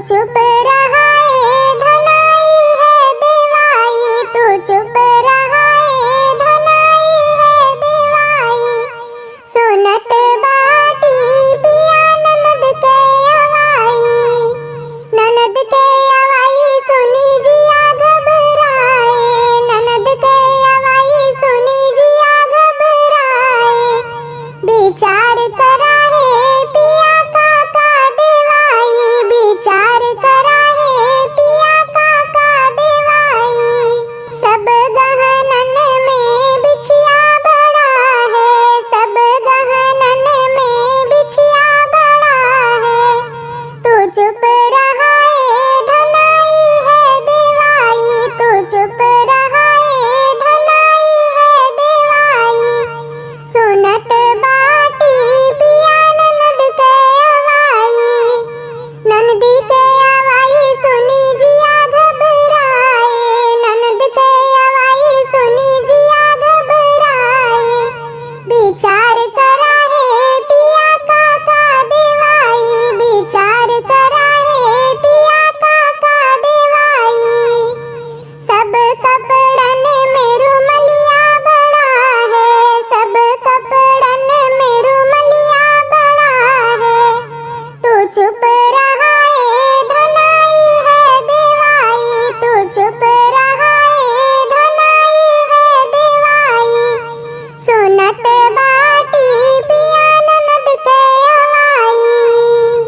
चुप रहा है धनाई है देवाई, तू चुप रहा है धनाई है देवाई। सुनत बाटी पिया ननद के अवाई, ननद के अवाई सुनी जिया घबराए, ननद के अवाई सुनी जिया घबराए। विचार करा है पिया काका देवाई, विचार करा है पिया काका देवाई। सब गहनन में बिछिया बड़ा है, सब गहनन में बिछिया बड़ा है। तू चुप रहा है धनाई है देवाई, तू चुप रहा है धनाई है देवाई। सुनत बाटी पिया ननद के अवाई, ननदी के अवाई सुनी जिया घबराए, ननद के अवाई सुनी जिया घबराए। विचार करा है पिया काका देवाई, विचार करा है पिया काका देवाई। सब कपड़न में रुमलिया बड़ा है, सब कपड़न में रुमलिया बड़ा है। तू चुप रहा